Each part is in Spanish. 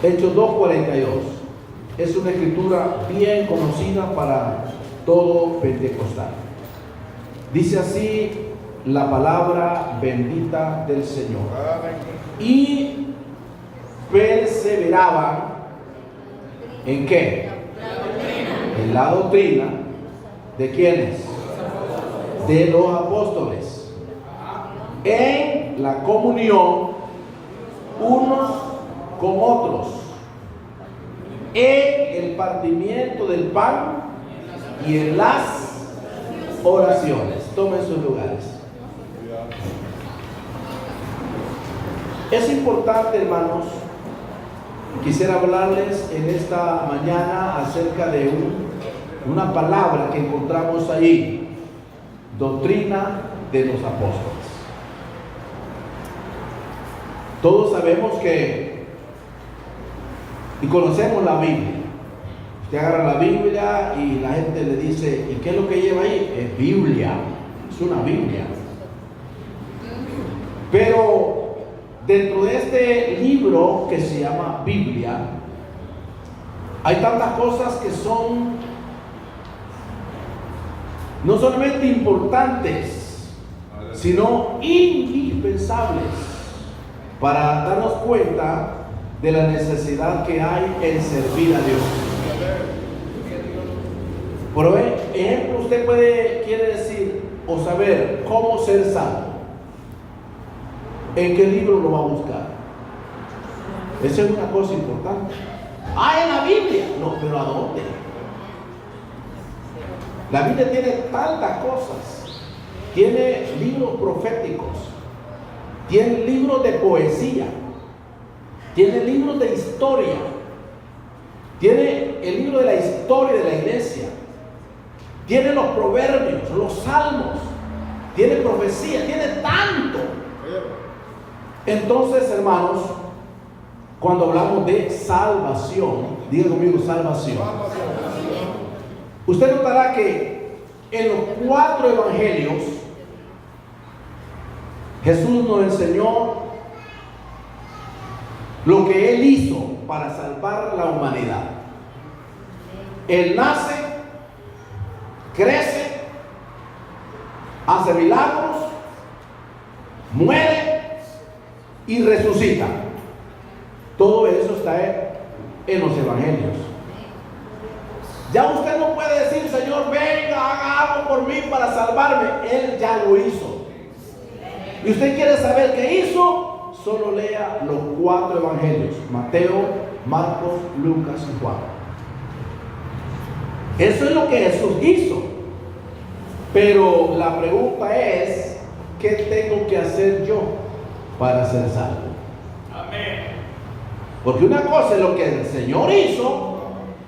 Hechos 2:42. Es una escritura bien conocida para todo pentecostal. Dice así la palabra bendita del Señor. Y perseveraban ¿en qué? En la doctrina. ¿De quiénes? De los apóstoles. En la comunión unos con otros, en el partimiento del pan y en las oraciones. Tomen sus lugares. Es importante, hermanos, quisiera hablarles en esta mañana acerca de una palabra que encontramos ahí: doctrina de los apóstoles. Todos sabemos y conocemos la Biblia. Usted agarra la Biblia y la gente le dice: ¿y qué es lo que lleva ahí? Es Biblia, es una Biblia. Pero dentro de este libro que se llama Biblia, hay tantas cosas que son no solamente importantes, sino indispensables para darnos cuenta de la necesidad que hay en servir a Dios. Por ejemplo, usted quiere decir o saber cómo ser salvo. ¿En qué libro lo va a buscar? Esa es una cosa importante. En la Biblia. No, pero ¿a dónde? La Biblia tiene tantas cosas. Tiene libros proféticos, tiene libros de poesía, tiene libros de historia, tiene el libro de la historia de la iglesia, tiene los proverbios, los salmos, tiene profecía, tiene tanto. Entonces, hermanos, cuando hablamos de salvación, diga conmigo: salvación. Usted notará que en los 4 evangelios Jesús nos enseñó lo que Él hizo para salvar la humanidad. Él nace, crece, hace milagros, muere y resucita. Todo eso está en los evangelios. Ya usted no puede decir: Señor, venga, haga algo por mí para salvarme. Él ya lo hizo. Y usted quiere saber qué hizo, solo lea los 4 evangelios: Mateo, Marcos, Lucas y Juan. Eso es lo que Jesús hizo. Pero la pregunta es: ¿qué tengo que hacer yo para ser salvo? Amén. Porque una cosa es lo que el Señor hizo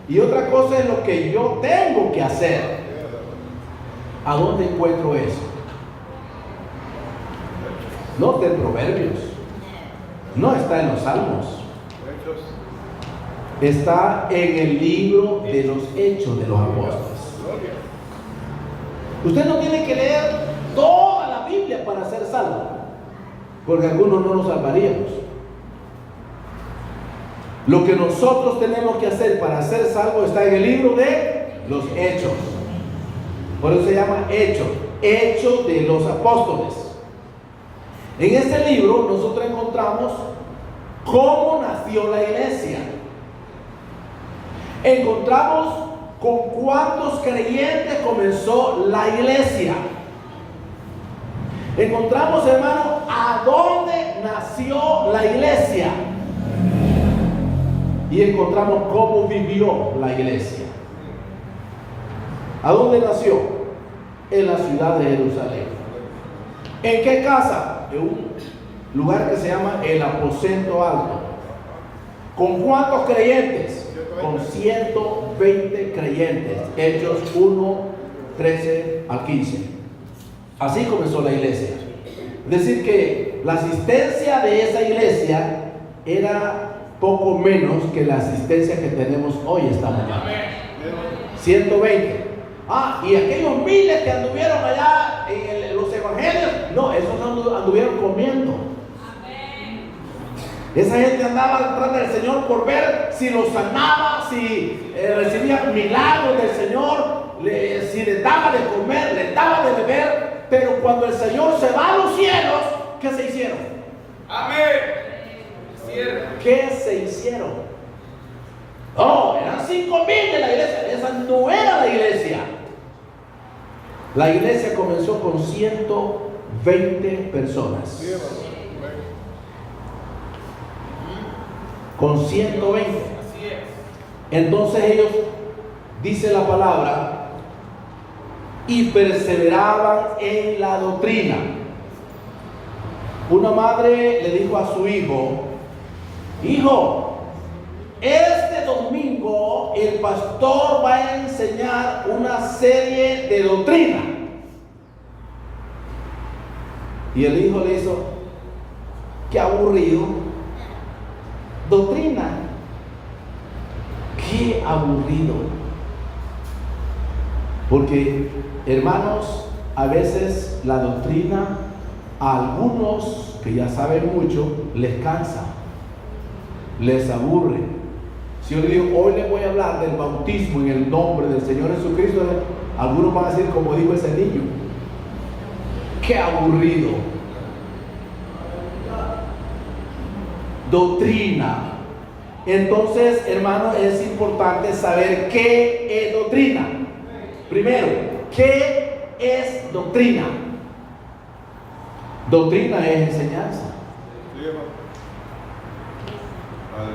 y otra cosa es lo que yo tengo que hacer. ¿A dónde encuentro eso? No está en Proverbios, no está en los Salmos, está en el libro de los Hechos de los Apóstoles. Usted no tiene que leer toda la Biblia para ser salvo, porque algunos no nos salvaríamos. Lo que nosotros tenemos que hacer para ser salvos está en el libro de los Hechos. Por eso se llama Hechos, Hechos de los Apóstoles. En este libro nosotros encontramos cómo nació la iglesia. Encontramos con cuántos creyentes comenzó la iglesia. Encontramos, hermano, a dónde nació la iglesia. Y encontramos cómo vivió la iglesia. ¿A dónde nació? En la ciudad de Jerusalén. ¿En qué casa? En un lugar que se llama el Aposento Alto. ¿Con cuántos creyentes? Con 120 creyentes. Hechos 1, 13 al 15. Así comenzó la iglesia. Es decir que la asistencia de esa iglesia era poco menos que la asistencia que tenemos hoy esta mañana. 120. Y aquellos miles que anduvieron allá en los evangelios, no, esos no anduvieron comiendo. Esa gente andaba detrás del Señor por ver si lo sanaba, si recibía milagros del Señor, si le daba de comer, le daba de beber. Pero cuando el Señor se va a los cielos, ¿qué se hicieron? Amén. ¿Qué se hicieron? Oh, eran 5,000 de la iglesia. Esa no era la iglesia. La iglesia comenzó con 120 personas. Con 120. Así es. Entonces ellos, dice la palabra, y perseveraban en la doctrina. Una madre le dijo a su hijo: hijo, este domingo el pastor va a enseñar una serie de doctrina. Y el hijo le hizo: qué aburrido. Doctrina, qué aburrido. Porque, hermanos, a veces la doctrina a algunos que ya saben mucho les cansa, les aburre. Si yo le digo, hoy les voy a hablar del bautismo en el nombre del Señor Jesucristo, algunos van a decir como dijo ese niño: qué aburrido. Doctrina. Entonces, hermano, es importante saber qué es doctrina. Primero, ¿qué es doctrina? Doctrina es enseñanza.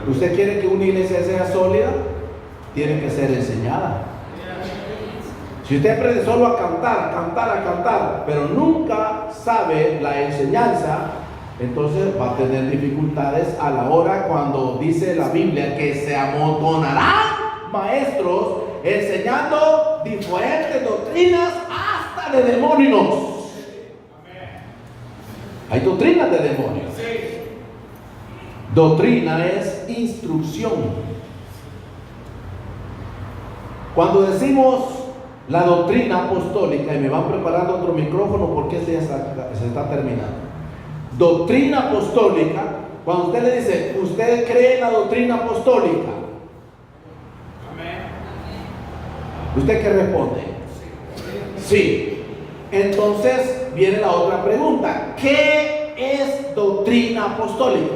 ¿Usted quiere que una iglesia sea sólida? Tiene que ser enseñada. Si usted aprende solo a cantar, pero nunca sabe la enseñanza, entonces va a tener dificultades a la hora cuando dice la Biblia que se amontonarán maestros enseñando diferentes doctrinas hasta de demonios. Hay doctrinas de demonios. Doctrina es instrucción. Cuando decimos la doctrina apostólica, y me van preparando otro micrófono porque este ya se está terminando. Doctrina apostólica, cuando usted le dice, ¿usted cree en la doctrina apostólica? ¿Usted qué responde? Sí. Entonces viene la otra pregunta: ¿qué es doctrina apostólica?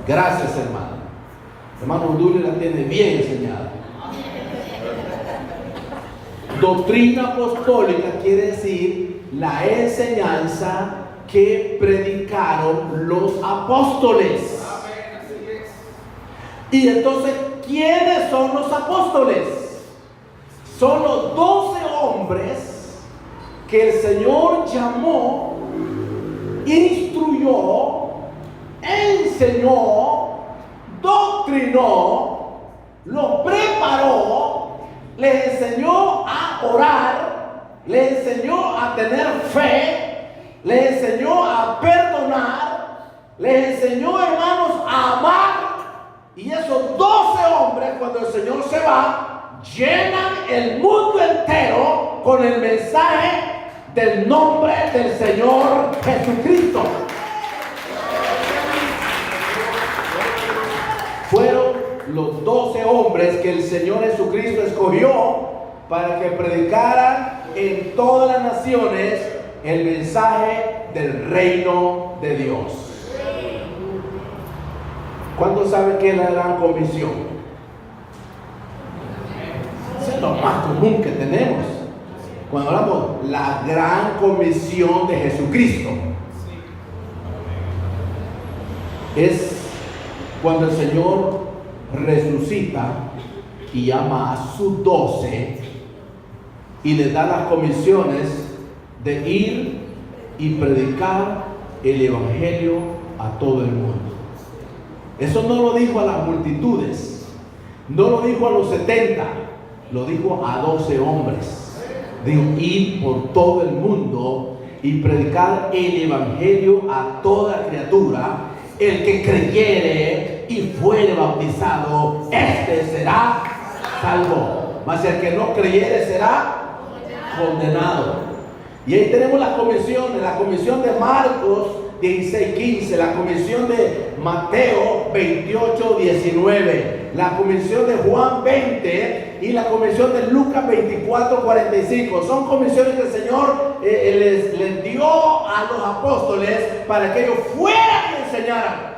Gracias, hermano. Hermano Dulce la tiene bien enseñada. Doctrina apostólica quiere decir la enseñanza que predicaron los apóstoles. Y entonces, ¿quiénes son los apóstoles? Son los 12 hombres que el Señor llamó, instruyó, enseñó, doctrinó, los preparó, les enseñó a orar, les enseñó a tener fe, les enseñó a perdonar, les enseñó, hermanos, a amar. Y esos 12 hombres, cuando el Señor se va, llenan el mundo entero con el mensaje del nombre del Señor Jesucristo. Fueron los 12 hombres que el Señor Jesucristo escogió para que predicaran en todas las naciones el mensaje del reino de Dios. ¿Cuántos saben qué es la gran comisión? Eso es lo más común que tenemos cuando hablamos la gran comisión de Jesucristo. Es cuando el Señor resucita y llama a sus 12 y les da las comisiones de ir y predicar el evangelio a todo el mundo. Eso no lo dijo a las multitudes, no lo dijo a los 70, lo dijo a 12 hombres. Dijo: ir por todo el mundo y predicar el evangelio a toda criatura. El que creyere y fuere bautizado, este será salvo, mas el que no creyere será condenado. Y ahí tenemos las comisiones. La comisión de Marcos 16, 15, la comisión de Mateo 28, 19, la comisión de Juan 20 y la comisión de Lucas 24, 45. Son comisiones que el Señor les dio a los apóstoles para que ellos fueran y enseñaran.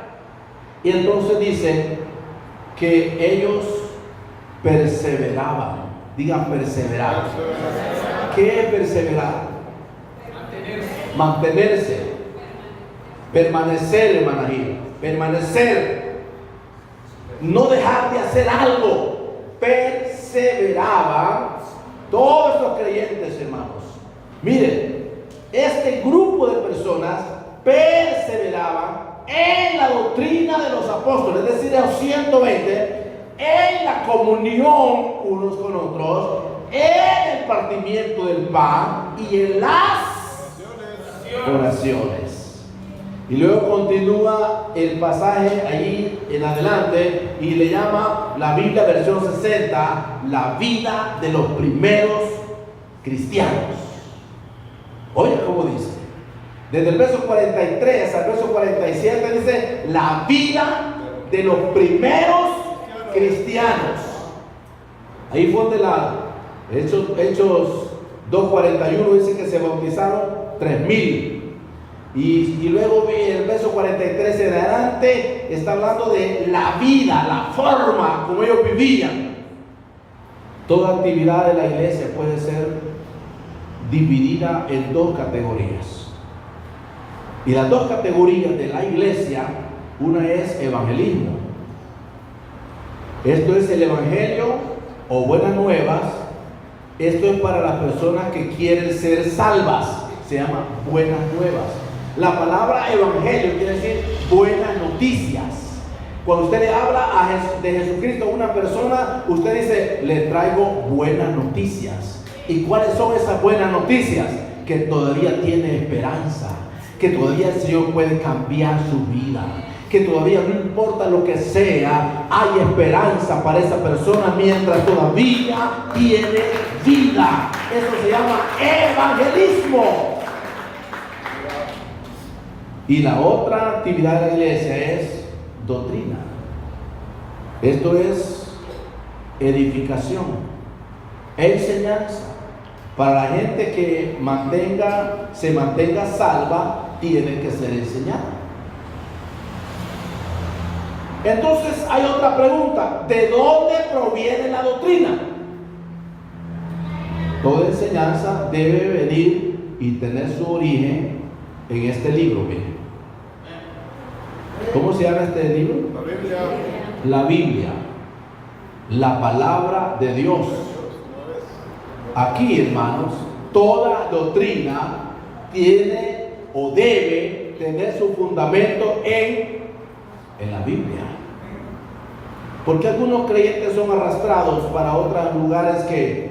Y entonces dice que ellos perseveraban. Digan perseverar. ¿Qué es perseverar? Mantenerse. Permanecer, hermanají. Permanecer. No dejar de hacer algo. Perseveraban todos los creyentes, hermanos. Miren, este grupo de personas perseveraban en la doctrina de los apóstoles, es decir, los 120, en la comunión unos con otros, en el partimiento del pan y en las oraciones. Y luego continúa el pasaje allí en adelante y le llama la Biblia versión 60 la vida de los primeros cristianos. Oye, ¿cómo dice? Desde el verso 43 al verso 47 dice la vida de los primeros cristianos. Ahí fue donde Hechos 2:41 dice que se bautizaron 3,000. Y luego el verso 43 en adelante está hablando de la vida, la forma como ellos vivían. Toda actividad de la iglesia puede ser dividida en dos categorías. Y las dos categorías de la iglesia, una es evangelismo. Esto es el evangelio o buenas nuevas. Esto es para las personas que quieren ser salvas. Se llama buenas nuevas. La palabra evangelio quiere decir buenas noticias. Cuando usted le habla de Jesucristo a una persona, usted dice, le traigo buenas noticias. ¿Y cuáles son esas buenas noticias? Que todavía tiene esperanza, que todavía el Señor puede cambiar su vida, que todavía no importa lo que sea, hay esperanza para esa persona mientras todavía tiene vida. Eso se llama evangelismo. Y la otra actividad de la iglesia es doctrina. Esto es edificación, enseñanza. Para la gente que se mantenga salva, tiene que ser enseñada. Entonces hay otra pregunta: ¿de dónde proviene la doctrina? Toda enseñanza debe venir y tener su origen en este libro. Miren. ¿Cómo se llama este libro? La Biblia. La Biblia, la palabra de Dios. Aquí, hermanos, toda doctrina tiene o debe tener su fundamento en la Biblia. Porque algunos creyentes son arrastrados para otros lugares que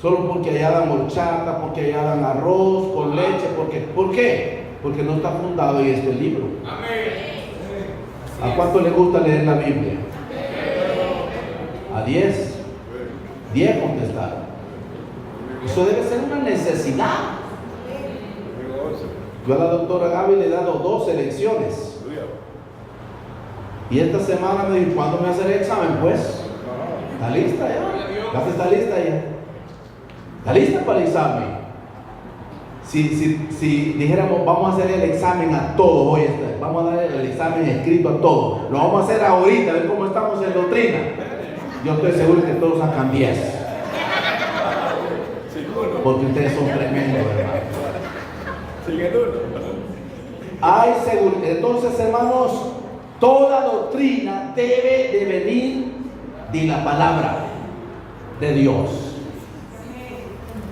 solo porque allá dan horchata, porque allá dan arroz con leche, ¿por qué? Porque no está fundado en este libro. Amén. ¿A cuánto le gusta leer la Biblia? A 10. 10 contestaron. Eso debe ser una necesidad. Yo a la doctora Gaby le he dado 2 lecciones. Y esta semana me dijo, ¿cuándo me va a hacer el examen? Pues, ¿está lista ya? ¿Ya está lista ya? ¿Está lista para el examen? Si dijéramos, vamos a hacer el examen a todos hoy, vamos a dar el examen escrito a todos, lo vamos a hacer ahorita, a ver cómo estamos en doctrina. Yo estoy seguro que todos sacan 10. Porque ustedes son tremendos, hermano. Hay seguridad. Entonces, hermanos, toda doctrina debe de venir de la palabra de Dios.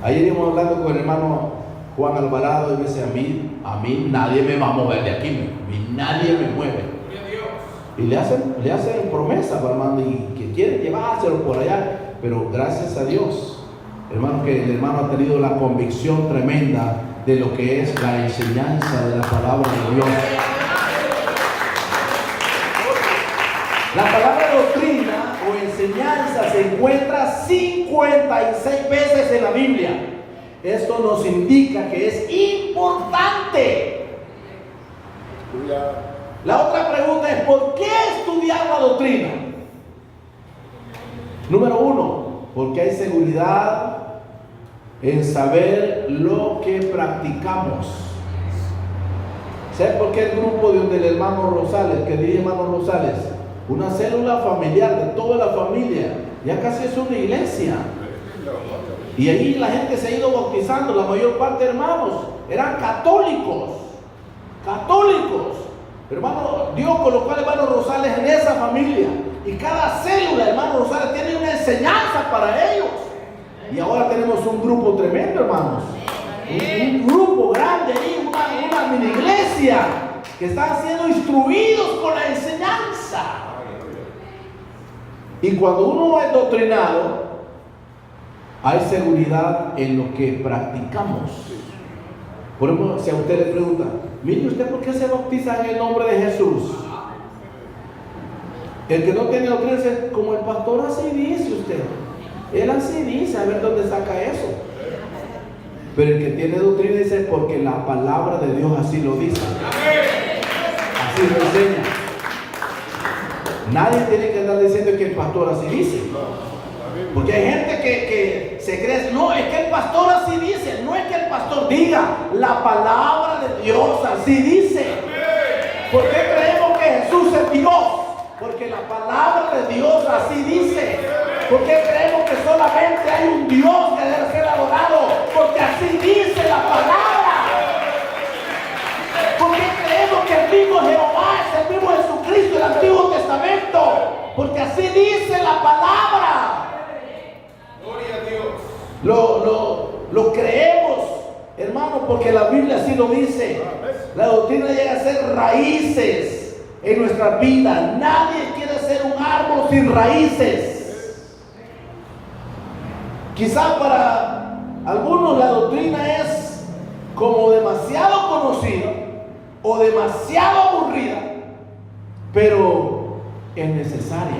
Ayer íbamos hablando con el hermano Juan Alvarado y me dice, a mí nadie me va a mover de aquí, nadie me mueve. Y le hacen promesa, hermano, y que quieren llevárselo por allá, pero gracias a Dios, hermano, que el hermano ha tenido la convicción tremenda de lo que es la enseñanza de la palabra de Dios. La palabra doctrina o enseñanza se encuentra 56 veces en la Biblia. Esto nos indica que es importante La otra pregunta es: ¿por qué estudiar la doctrina? Número uno, porque hay seguridad en saber lo que practicamos. ¿Sabe por qué el grupo de donde el hermano Rosales, que dirige hermano Rosales, una célula familiar de toda la familia, ya casi es una iglesia? Y ahí la gente se ha ido bautizando, la mayor parte de hermanos eran católicos. Hermano, Dios colocó al hermano Rosales en esa familia, y cada célula, hermano Rosales, tiene una enseñanza para ellos. Y ahora tenemos un grupo tremendo, hermanos, un grupo grande ahí, una mini iglesia, que están siendo instruidos con la enseñanza. Y cuando uno es doctrinado, hay seguridad en lo que practicamos. Por ejemplo, si a usted le pregunta: mire, ¿usted por qué se bautiza en el nombre de Jesús? El que no tiene doctrina dice: como el pastor así dice usted. Él así dice, a ver dónde saca eso. Pero el que tiene doctrina dice: porque la palabra de Dios así lo dice. Así lo enseña. Nadie tiene que andar diciendo que el pastor así dice. Porque hay gente que se cree: no, es que el pastor así dice. No es que el pastor diga, la palabra de Dios así dice. ¿Por qué creemos que Jesús es Dios? Porque la palabra de Dios así dice. ¿Por qué creemos que solamente hay un Dios que debe ser adorado? Porque así dice la palabra. ¿Por qué creemos que el mismo Jehová es el mismo Jesucristo del Antiguo Testamento? Porque así dice la palabra. Gloria a Dios. Lo creemos, hermano, porque la Biblia así lo dice. La doctrina llega a ser raíces en nuestra vida. Nadie quiere ser un árbol sin raíces. Quizá para algunos la doctrina es como demasiado conocida o demasiado aburrida, pero es necesaria.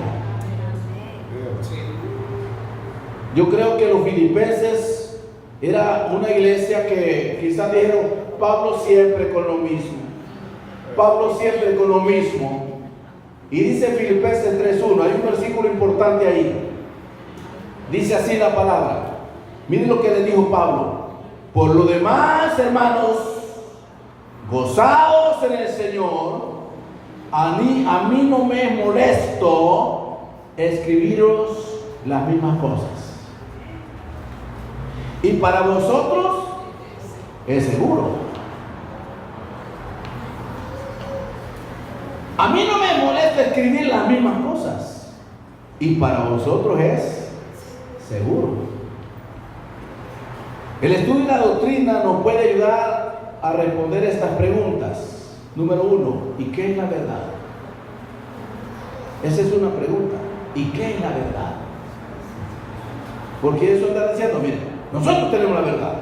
Yo creo que los filipenses era una iglesia que quizás dijeron: Pablo siempre con lo mismo, Pablo siempre con lo mismo. Y dice Filipenses 3:1, hay un versículo importante ahí. Dice así la palabra. Miren lo que le dijo Pablo: por lo demás, hermanos, gozaos en el Señor. A mí no me es molesto escribiros las mismas cosas. Y para vosotros es seguro. A mí no me molesta escribir las mismas cosas. Y para vosotros es seguro. El estudio de la doctrina nos puede ayudar a responder estas preguntas. Número uno: ¿y qué es la verdad? Esa es una pregunta. ¿Y qué es la verdad? Porque eso está diciendo: miren, nosotros tenemos la verdad.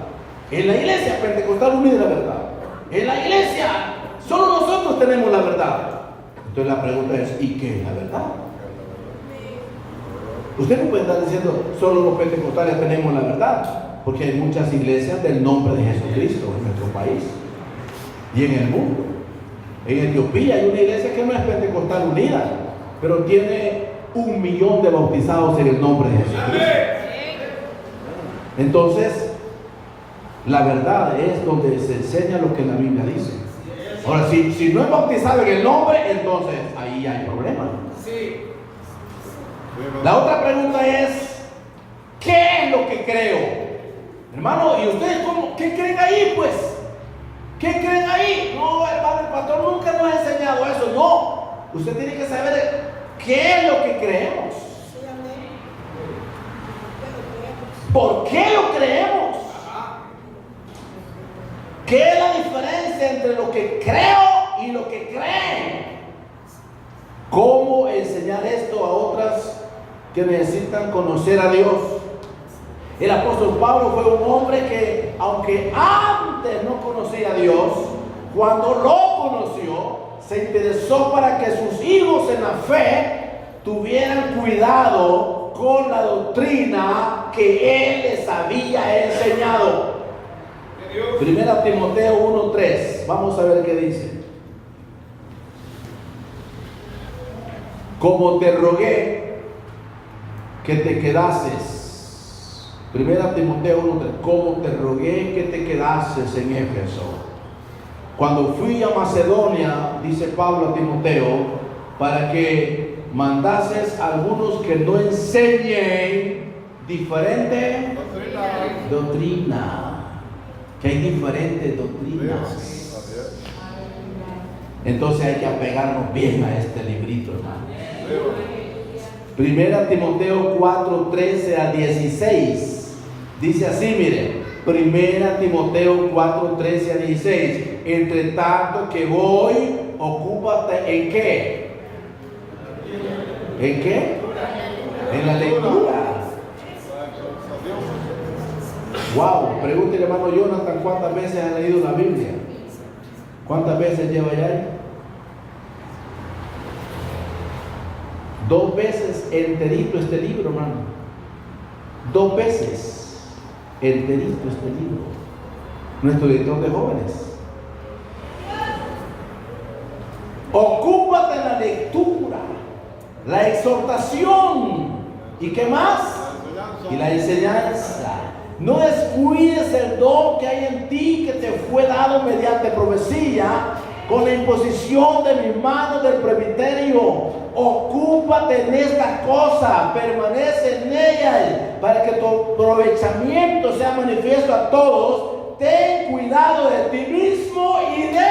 En la iglesia Pentecostal Unida la verdad. En la iglesia solo nosotros tenemos la verdad. Entonces la pregunta es: ¿y qué es la verdad? Usted no puede estar diciendo: solo los pentecostales tenemos la verdad, porque hay muchas iglesias del nombre de Jesucristo en nuestro país y en el mundo. En Etiopía hay una iglesia que no es Pentecostal Unida, pero tiene 1 millón de bautizados en el nombre de Jesucristo. Entonces, la verdad es donde se enseña lo que la Biblia dice. Ahora, si no es bautizado en el nombre, entonces ahí hay problema. La otra pregunta es: ¿qué es lo que creo? Hermano, ¿y ustedes qué creen ahí, pues? ¿Qué creen ahí? No, hermano, el pastor nunca nos ha enseñado eso. No, usted tiene que saber qué es lo que creemos. ¿Por qué lo creemos? ¿Qué es la diferencia entre lo que creo y lo que creen? ¿Cómo enseñar esto a otras que necesitan conocer a Dios? El apóstol Pablo fue un hombre que, aunque antes no conocía a Dios, cuando lo conoció, se interesó para que sus hijos en la fe tuvieran cuidado con la doctrina que él les había enseñado. Primera Timoteo 1:3. Vamos a ver qué dice. como te rogué que te quedases. Primera Timoteo 1:3, como te rogué que te quedases en Éfeso. Cuando fui a Macedonia, dice Pablo a Timoteo, para que mandases a algunos que no enseñen diferente doctrina. Que hay diferentes doctrinas. Entonces hay que apegarnos bien a este librito, hermano. Primera Timoteo 4:13-16. Dice así, mire, Primera Timoteo 4:13-16. Entre tanto que voy, ocúpate en qué. ¿En qué? En la lectura. Wow, pregúntele, hermano Jonathan, ¿cuántas veces ha leído la Biblia? ¿Cuántas veces lleva ya? 2 veces enterito este libro, hermano. 2 veces enterito este libro. Nuestro director de jóvenes. Ocúpate en la lectura, la exhortación. ¿Y qué más? Y la enseñanza. No descuides el don que hay en ti, que te fue dado mediante profecía, con la imposición de mis manos del presbiterio. Ocúpate en esta cosa, permanece en ella, para que tu aprovechamiento sea manifiesto a todos. Ten cuidado de ti mismo y de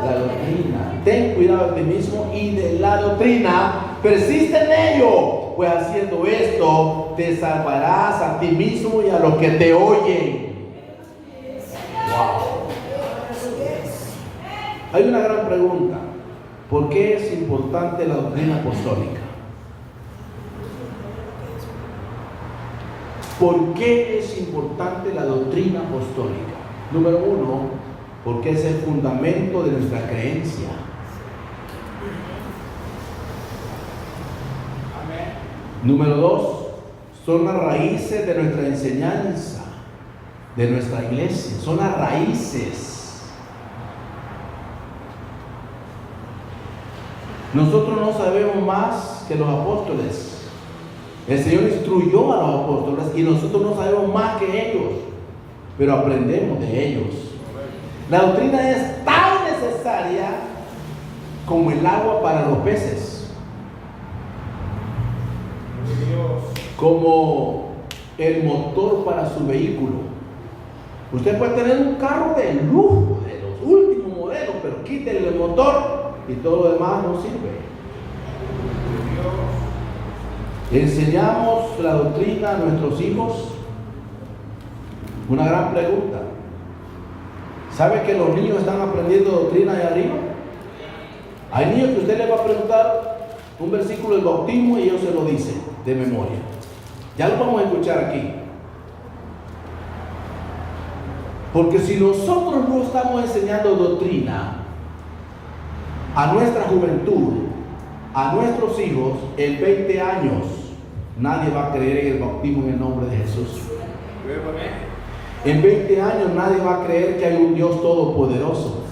la doctrina. Ten cuidado de ti mismo y de la doctrina. Persiste en ello, pues haciendo esto te salvarás a ti mismo y a los que te oyen. Wow. Hay una gran pregunta. ¿Por qué es importante la doctrina apostólica? ¿Por qué es importante la doctrina apostólica? Número 1, porque es el fundamento de nuestra creencia. Número 2, son las raíces de nuestra enseñanza, de nuestra iglesia. Son las raíces. Nosotros no sabemos más que los apóstoles. El Señor instruyó a los apóstoles y nosotros no sabemos más que ellos, pero aprendemos de ellos. La doctrina es tan necesaria como el agua para los peces, como el motor para su vehículo. Usted puede tener un carro de lujo, de los últimos modelos, pero quítele el motor y todo lo demás no sirve. ¿Enseñamos la doctrina a nuestros hijos? Una gran pregunta. ¿Sabe que los niños están aprendiendo doctrina de arriba? Hay niños que usted les va a preguntar un versículo del bautismo y ellos se lo dicen de memoria. Ya lo vamos a escuchar aquí. Porque si nosotros no estamos enseñando doctrina a nuestra juventud, a nuestros hijos, en 20 años nadie va a creer en el bautismo en el nombre de Jesús. En 20 años nadie va a creer que hay un Dios todopoderoso.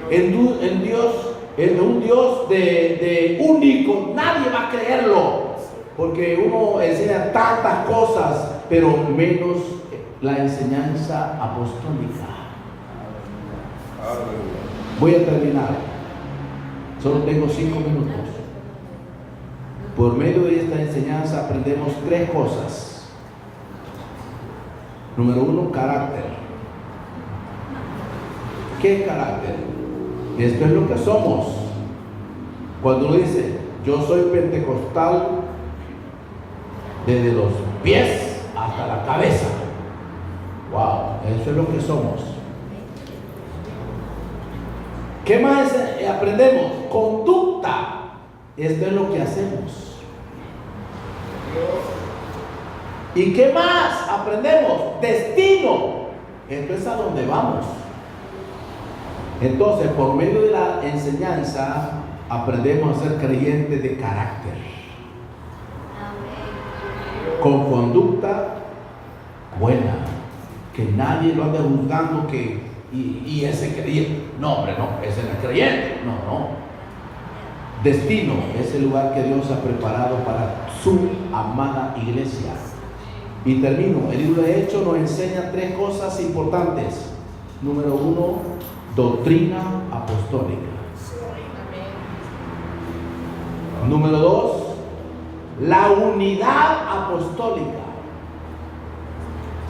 En un Dios de único, nadie va a creerlo. Porque uno enseña tantas cosas, pero menos la enseñanza apostólica. Voy a terminar. Solo tengo 5 minutos. Por medio de esta enseñanza aprendemos 3 cosas. Número 1, carácter. ¿Qué carácter? Esto es lo que somos. Cuando uno dice, yo soy pentecostal desde los pies hasta la cabeza. Wow, eso es lo que somos. ¿Qué más aprendemos? Conducta. Esto es lo que hacemos. ¿Y qué más aprendemos? Destino. Esto es a donde vamos. Entonces, por medio de la enseñanza, aprendemos a ser creyentes de carácter. Con conducta buena. Que nadie lo ande juzgando que... Y ese creyente, no hombre, no, ese no es creyente, no. destino, es el lugar que Dios ha preparado para su amada iglesia. Y termino, el libro de Hechos nos enseña tres cosas importantes. Número uno, doctrina apostólica. Número dos, la unidad apostólica.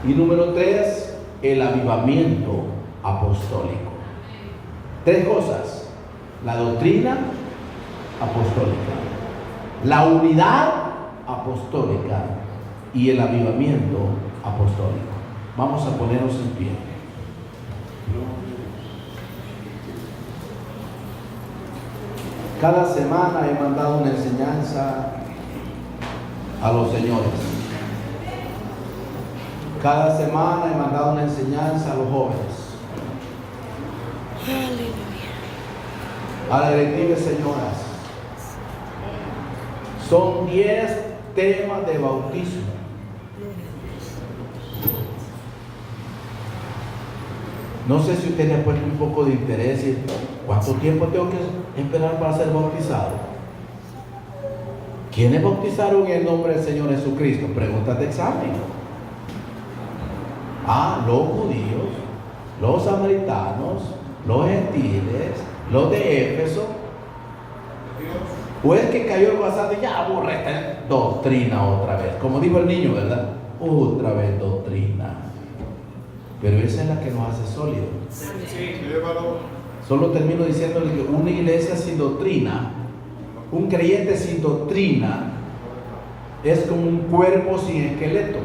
Y número tres, el avivamiento apostólico. Tres cosas: la doctrina apostólica, la unidad apostólica y el avivamiento apostólico. Vamos a ponernos en pie. Cada semana he mandado una enseñanza a los señores. Cada semana he mandado una enseñanza a los jóvenes. A la directiva y señoras. Son 10 temas de bautismo. No sé si usted le ha puesto un poco de interés y ¿cuánto tiempo tengo que esperar para ser bautizado? ¿Quiénes bautizaron en el nombre del Señor Jesucristo? Preguntas de examen. Los judíos, los samaritanos, los gentiles, los de Éfeso. O es que cayó el pasado y ya aburre esta doctrina otra vez. Como dijo el niño, ¿verdad? Otra vez doctrina. Pero esa es la que nos hace sólidos. Solo termino diciéndole que una iglesia sin doctrina, un creyente sin doctrina, es como un cuerpo sin esqueleto.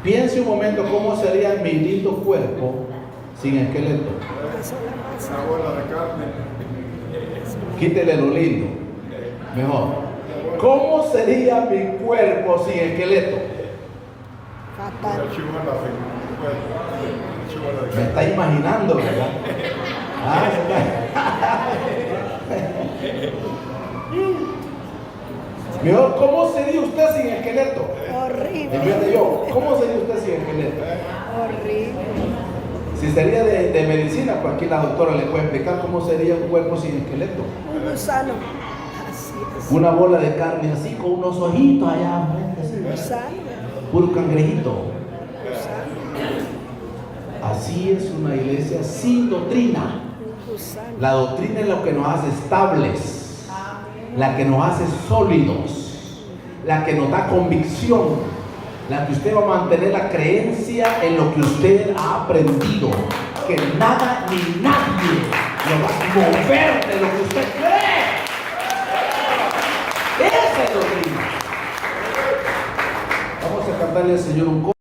Piense un momento cómo sería mi lindo cuerpo sin esqueleto. Una bola de carne. Quítele lo lindo. Mejor. ¿Cómo sería mi cuerpo sin esqueleto? Me está imaginando, ¿verdad? Mejor, ¿cómo sería usted sin esqueleto? Horrible. En vez de yo, ¿cómo sería usted sin esqueleto? Horrible. Si sería de medicina, pues aquí la doctora le puede explicar cómo sería un cuerpo sin esqueleto. Un gusano. Así es. Una bola de carne así, con unos ojitos allá. Un gusano. Puro cangrejito. Así es una iglesia sin doctrina. Un gusano. La doctrina es lo que nos hace estables, la que nos hace sólidos, la que nos da convicción, la que usted va a mantener la creencia en lo que usted ha aprendido, que nada ni nadie lo va a mover de lo que usted cree. Esa es doctrina. Vamos a cantarle al Señor un coro.